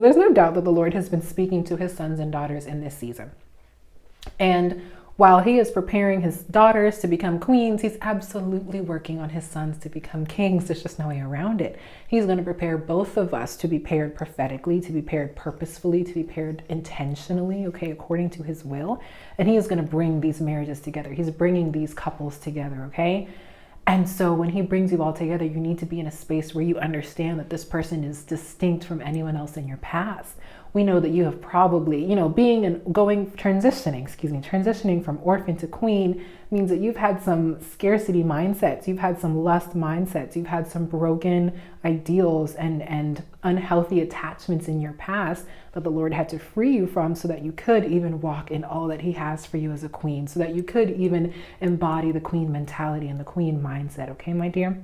There's no doubt that the Lord has been speaking to his sons and daughters in this season. And while he is preparing his daughters to become queens, he's absolutely working on his sons to become kings. There's just no way around it. He's going to prepare both of us to be paired prophetically, to be paired purposefully, to be paired intentionally, okay, according to his will. And he is going to bring these marriages together. He's bringing these couples together, okay? And so when he brings you all together, you need to be in a space where you understand that this person is distinct from anyone else in your past. We know that you have probably, transitioning from orphan to queen means that you've had some scarcity mindsets, you've had some lust mindsets, you've had some broken ideals and unhealthy attachments in your past that the Lord had to free you from so that you could even walk in all that he has for you as a queen, so that you could even embody the queen mentality and the queen mindset. Okay, my dear?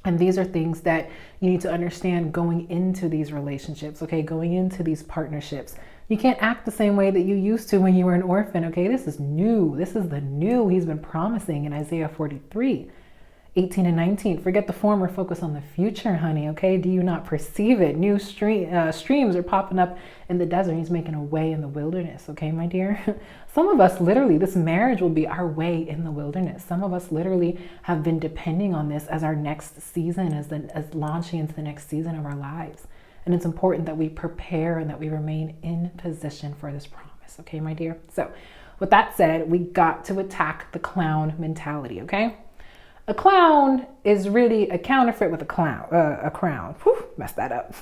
And these are things that you need to understand going into these relationships, okay? Going into these partnerships. You can't act the same way that you used to when you were an orphan, okay? This is new. This is the new he's been promising in Isaiah 43, 18 and 19. Forget the former, focus on the future, honey, okay? Do you not perceive it? New streams are popping up in the desert. He's making a way in the wilderness, okay, my dear? Some of us literally, this marriage will be our way in the wilderness. Some of us literally have been depending on this as our next season, as launching into the next season of our lives. And it's important that we prepare and that we remain in position for this promise, okay, my dear? So with that said, we got to attack the clown mentality, okay? A clown is really a counterfeit with a crown. Whew, messed that up.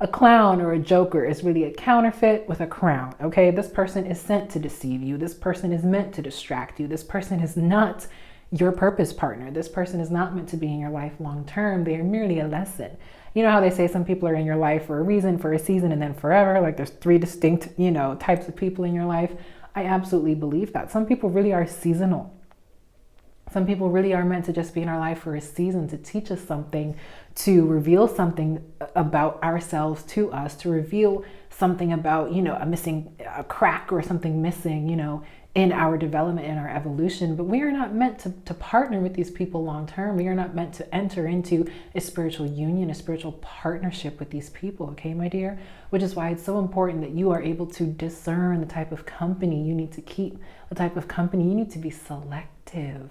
A clown or a joker is really a counterfeit with a crown, okay? This person is sent to deceive you. This person is meant to distract you. This person is not your purpose partner. This person is not meant to be in your life long term. They are merely a lesson. You know how they say some people are in your life for a reason, for a season, and then forever? Like there's three distinct, types of people in your life. I absolutely believe that. Some people really are seasonal. Some people really are meant to just be in our life for a season, to teach us something, to reveal something about ourselves to us, to reveal something about, a crack or something missing, in our development, in our evolution. But we are not meant to partner with these people long term. We are not meant to enter into a spiritual union, a spiritual partnership with these people, okay, my dear? Which is why it's so important that you are able to discern the type of company you need to keep, the type of company you need to be selective.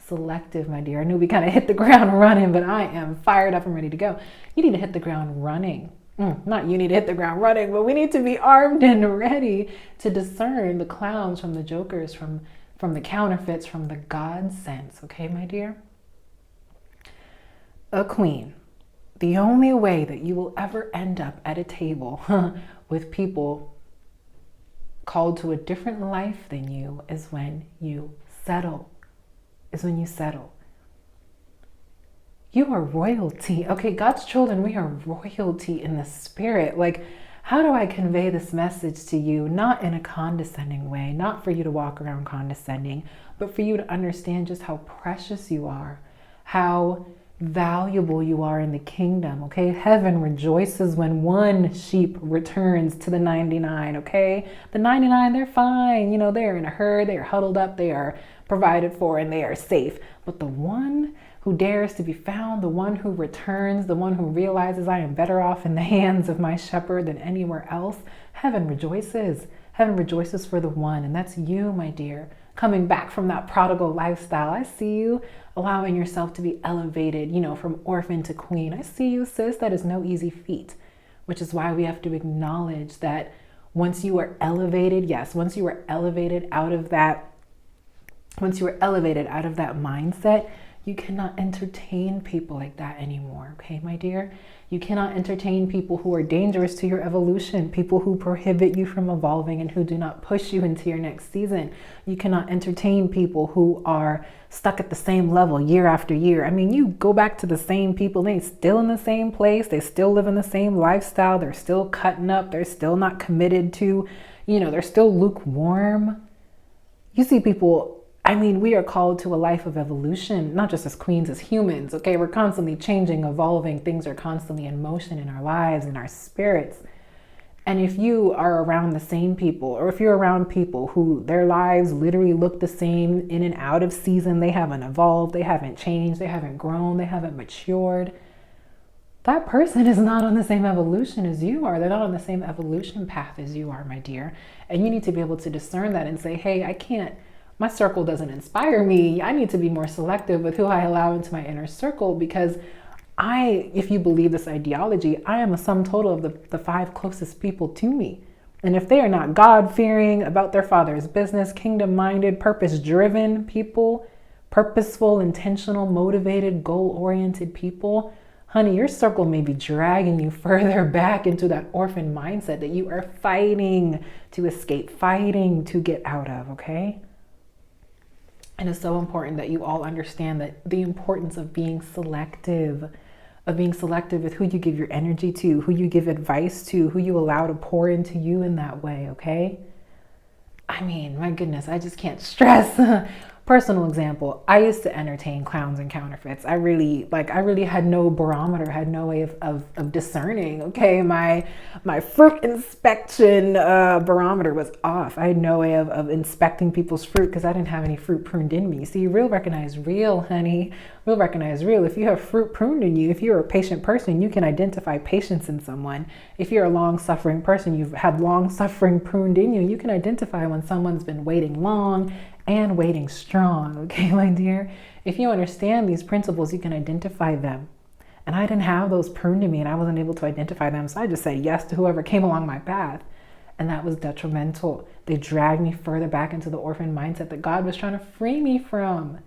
Selective, my dear. I knew we kind of hit the ground running, but I am fired up and ready to go. You need to hit the ground running. Not you need to hit the ground running, but we need to be armed and ready to discern the clowns from the jokers, from the counterfeits, from the God sense. Okay, my dear? A queen. The only way that you will ever end up at a table with people called to a different life than you is when you settle. You are royalty. Okay, God's children, we are royalty in the spirit. Like, how do I convey this message to you? Not in a condescending way, not for you to walk around condescending, but for you to understand just how precious you are, how valuable you are in the kingdom, okay? Heaven rejoices when one sheep returns to the 99, okay? The 99, they're fine. They're in a herd, they are huddled up, they are provided for, and they are safe. But the one who dares to be found, the one who returns, the one who realizes I am better off in the hands of my shepherd than anywhere else, heaven rejoices. Heaven rejoices for the one, and that's you, my dear, coming back from that prodigal lifestyle. I see you allowing yourself to be elevated, from orphan to queen. I see you, sis. That is no easy feat, which is why we have to acknowledge that once you are elevated, once you are elevated out of that mindset, you cannot entertain people like that anymore, okay, my dear? You cannot entertain people who are dangerous to your evolution, people who prohibit you from evolving and who do not push you into your next season. You cannot entertain people who are stuck at the same level year after year. I mean, you go back to the same people, they still in the same place, they still live in the same lifestyle, they're still cutting up, they're still not committed to, they're still lukewarm. You see people, we are called to a life of evolution, not just as queens, as humans, okay? We're constantly changing, evolving. Things are constantly in motion in our lives, in our spirits. And if you are around the same people, or if you're around people who their lives literally look the same in and out of season, they haven't evolved, they haven't changed, they haven't grown, they haven't matured, that person is not on the same evolution as you are. They're not on the same evolution path as you are, my dear. And you need to be able to discern that and say, hey, I can't, my circle doesn't inspire me. I need to be more selective with who I allow into my inner circle, because if you believe this ideology, I am a sum total of the 5 closest people to me. And if they are not God-fearing, about their Father's business, kingdom-minded, purpose-driven people, purposeful, intentional, motivated, goal-oriented people, honey, your circle may be dragging you further back into that orphan mindset that you are fighting to escape, fighting to get out of, okay? And it's so important that you all understand that the importance of being selective with who you give your energy to, who you give advice to, who you allow to pour into you in that way, okay? I mean, my goodness, I just can't stress. Personal example, I used to entertain clowns and counterfeits. I really had no barometer, had no way of discerning, okay? My fruit inspection barometer was off. I had no way of inspecting people's fruit because I didn't have any fruit pruned in me. See, real recognize real, honey. Real recognize real. If you have fruit pruned in you, if you're a patient person, you can identify patience in someone. If you're a long-suffering person, you've had long-suffering pruned in you, you can identify when someone's been waiting long and waiting strong, okay, my dear? If you understand these principles, you can identify them. And I didn't have those pruned in me, and I wasn't able to identify them, so I just said yes to whoever came along my path. And that was detrimental. They dragged me further back into the orphan mindset that God was trying to free me from,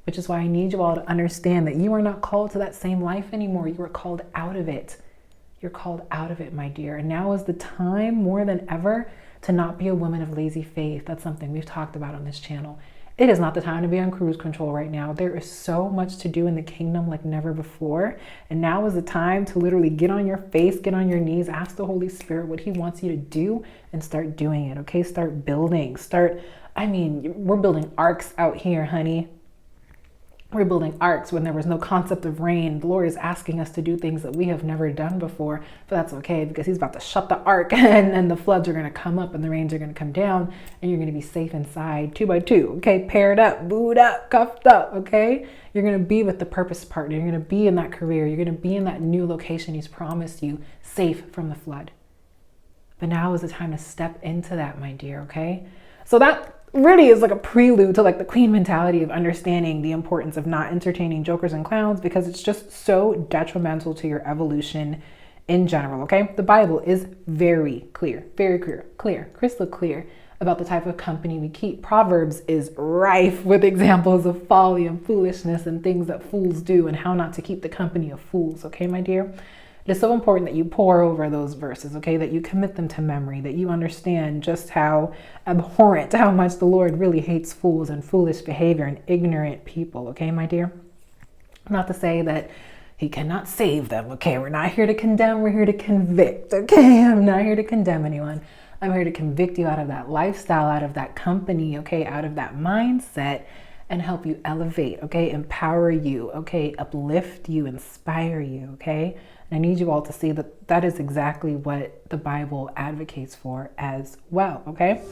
which is why I need you all to understand that you are not called to that same life anymore. You are called out of it. You're called out of it, my dear. And now is the time more than ever to not be a woman of lazy faith. That's something we've talked about on this channel. It is not the time to be on cruise control right now. There is so much to do in the kingdom like never before. And now is the time to literally get on your face, get on your knees, ask the Holy Spirit what he wants you to do and start doing it, okay? Start building. We're building arcs out here, honey. We're building arcs when there was no concept of rain. The Lord is asking us to do things that we have never done before, but that's okay because he's about to shut the ark and the floods are going to come up and the rains are going to come down and you're going to be safe inside 2 by 2, okay? Paired up, booed up, cuffed up, okay? You're going to be with the purpose partner. You're going to be in that career. You're going to be in that new location he's promised you, safe from the flood. But now is the time to step into that, my dear, okay? So that really is like a prelude to like the queen mentality of understanding the importance of not entertaining jokers and clowns, because it's just so detrimental to your evolution in general, okay? The Bible is very clear, crystal clear about the type of company we keep. Proverbs is rife with examples of folly and foolishness and things that fools do and how not to keep the company of fools, okay, my dear? It is so important that you pore over those verses, okay? That you commit them to memory, that you understand just how abhorrent, how much the Lord really hates fools and foolish behavior and ignorant people, okay, my dear? Not to say that he cannot save them, okay? We're not here to condemn, we're here to convict, okay? I'm not here to condemn anyone. I'm here to convict you out of that lifestyle, out of that company, okay? Out of that mindset, and help you elevate, okay? Empower you, okay? Uplift you, inspire you, okay? I need you all to see that that is exactly what the Bible advocates for as well, okay?